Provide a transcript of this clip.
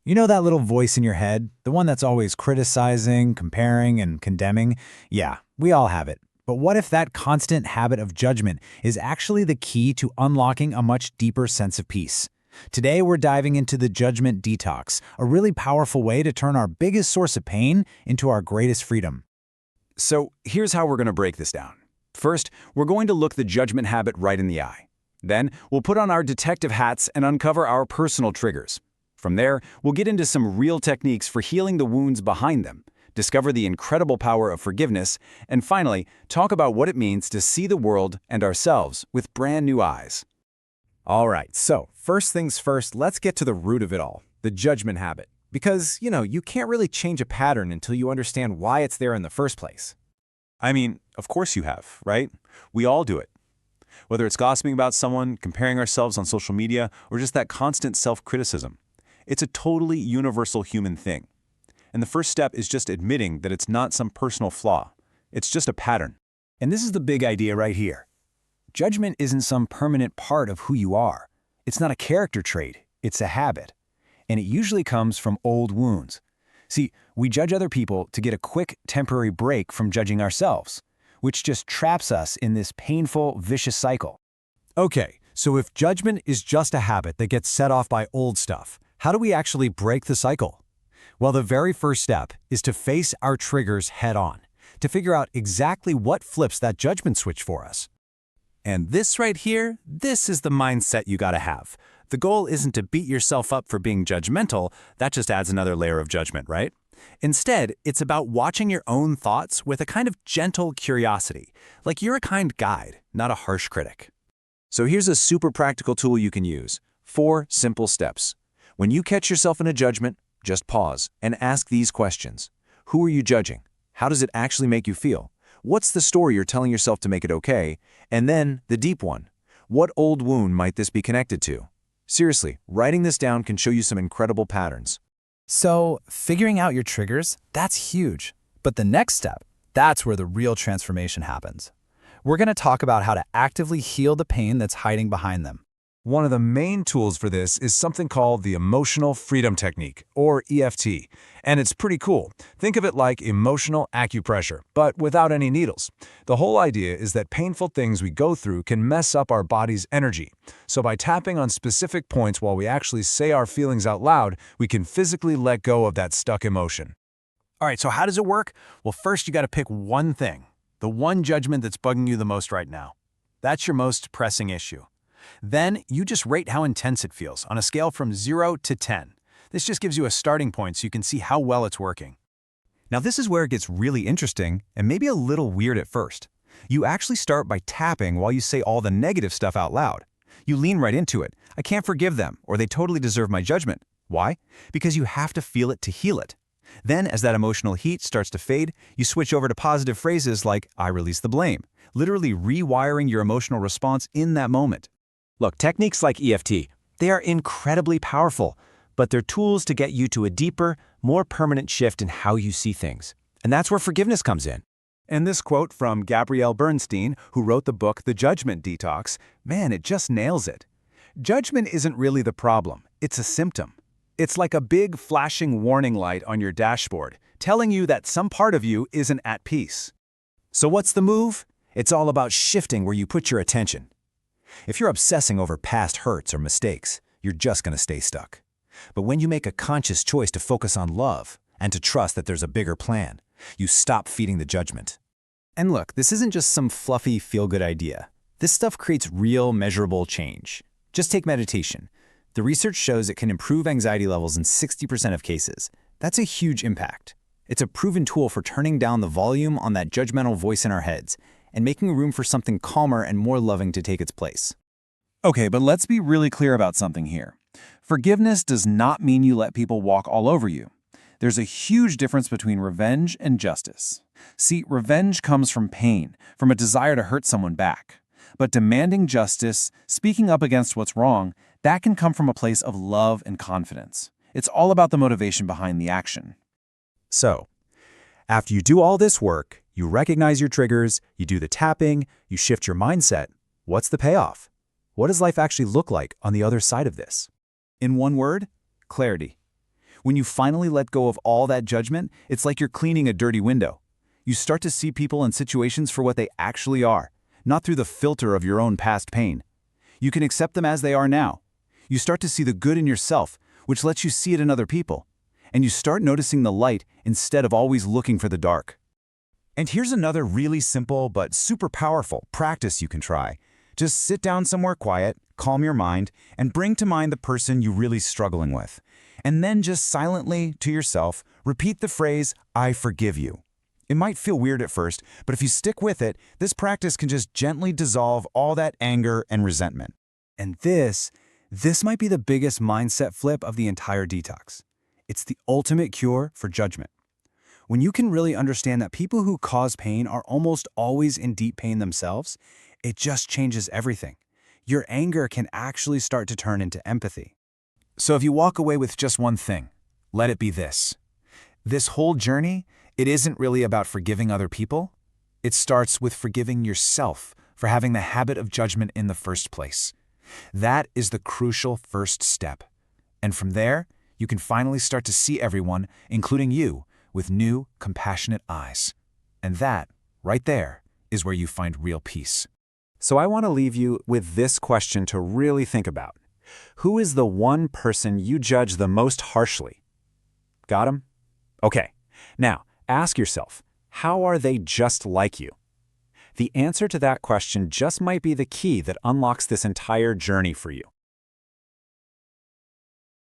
You know that little voice in your head, the one that's always criticizing, comparing, and condemning? Yeah, we all have it. But what if that constant habit of judgment is actually the key to unlocking a much deeper sense of peace? Today, we're diving into the Judgment Detox, a really powerful way to turn our biggest source of pain into our greatest freedom. So here's how we're going to break this down. First, we're going to look the judgment habit right in the eye. Then, we'll put on our detective hats and uncover our personal triggers. From there, we'll get into some real techniques for healing the wounds behind them, discover the incredible power of forgiveness, and finally, talk about what it means to see the world and ourselves with brand new eyes. All right, so first things first, let's get to the root of it all, the judgment habit. Because, you can't really change a pattern until you understand why it's there in the first place. I mean, of course you have, right? We all do it. Whether it's gossiping about someone, comparing ourselves on social media, or just that constant self-criticism. It's a totally universal human thing. And the first step is just admitting that it's not some personal flaw. It's just a pattern. And this is the big idea right here. Judgment isn't some permanent part of who you are. It's not a character trait, it's a habit. And it usually comes from old wounds. See, we judge other people to get a quick, temporary break from judging ourselves, which just traps us in this painful, vicious cycle. Okay, so if judgment is just a habit that gets set off by old stuff, how do we actually break the cycle? Well, the very first step is to face our triggers head-on, to figure out exactly what flips that judgment switch for us. And this right here, this is the mindset you gotta have. The goal isn't to beat yourself up for being judgmental, that just adds another layer of judgment, right? Instead, it's about watching your own thoughts with a kind of gentle curiosity, like you're a kind guide, not a harsh critic. So here's a super practical tool you can use. 4 simple steps. When you catch yourself in a judgment, just pause and ask these questions. Who are you judging? How does it actually make you feel? What's the story you're telling yourself to make it okay? And then, the deep one. What old wound might this be connected to? Seriously, writing this down can show you some incredible patterns. So, figuring out your triggers, that's huge. But the next step, that's where the real transformation happens. We're going to talk about how to actively heal the pain that's hiding behind them. One of the main tools for this is something called the Emotional Freedom Technique, or EFT. And it's pretty cool. Think of it like emotional acupressure, but without any needles. The whole idea is that painful things we go through can mess up our body's energy. So by tapping on specific points while we actually say our feelings out loud, we can physically let go of that stuck emotion. All right, so how does it work? Well, first you got to pick one thing, the one judgment that's bugging you the most right now. That's your most pressing issue. Then you just rate how intense it feels on a scale from 0 to 10. This just gives you a starting point so you can see how well it's working. Now this is where it gets really interesting and maybe a little weird at first. You actually start by tapping while you say all the negative stuff out loud. You lean right into it. I can't forgive them, or they totally deserve my judgment. Why? Because you have to feel it to heal it. Then, as that emotional heat starts to fade, you switch over to positive phrases like, I release the blame, literally rewiring your emotional response in that moment. Look, techniques like EFT, they are incredibly powerful, but they're tools to get you to a deeper, more permanent shift in how you see things. And that's where forgiveness comes in. And this quote from Gabrielle Bernstein, who wrote the book The Judgment Detox, man, it just nails it. Judgment isn't really the problem, it's a symptom. It's like a big flashing warning light on your dashboard, telling you that some part of you isn't at peace. So what's the move? It's all about shifting where you put your attention. If you're obsessing over past hurts or mistakes, you're just going to stay stuck. But when you make a conscious choice to focus on love and to trust that there's a bigger plan, you stop feeding the judgment. And look, this isn't just some fluffy feel-good idea. This stuff creates real, measurable change. Just take meditation. The research shows it can improve anxiety levels in 60% of cases. That's a huge impact. It's a proven tool for turning down the volume on that judgmental voice in our heads and making room for something calmer and more loving to take its place. Okay, but let's be really clear about something here. Forgiveness does not mean you let people walk all over you. There's a huge difference between revenge and justice. See, revenge comes from pain, from a desire to hurt someone back. But demanding justice, speaking up against what's wrong, that can come from a place of love and confidence. It's all about the motivation behind the action. So, after you do all this work, you recognize your triggers, you do the tapping, you shift your mindset. What's the payoff? What does life actually look like on the other side of this? In one word, clarity. When you finally let go of all that judgment, it's like you're cleaning a dirty window. You start to see people and situations for what they actually are, not through the filter of your own past pain. You can accept them as they are now. You start to see the good in yourself, which lets you see it in other people. And you start noticing the light instead of always looking for the dark. And here's another really simple but super powerful practice you can try. Just sit down somewhere quiet, calm your mind, and bring to mind the person you're really struggling with. And then just silently, to yourself, repeat the phrase, "I forgive you." It might feel weird at first, but if you stick with it, this practice can just gently dissolve all that anger and resentment. And this might be the biggest mindset flip of the entire detox. It's the ultimate cure for judgment. When you can really understand that people who cause pain are almost always in deep pain themselves, it just changes everything. Your anger can actually start to turn into empathy. So if you walk away with just one thing, let it be this. This whole journey, it isn't really about forgiving other people. It starts with forgiving yourself for having the habit of judgment in the first place. That is the crucial first step. And from there, you can finally start to see everyone, including you, with new, compassionate eyes. And that, right there, is where you find real peace. So I want to leave you with this question to really think about. Who is the one person you judge the most harshly? Got him? Okay. Now, ask yourself, how are they just like you? The answer to that question just might be the key that unlocks this entire journey for you.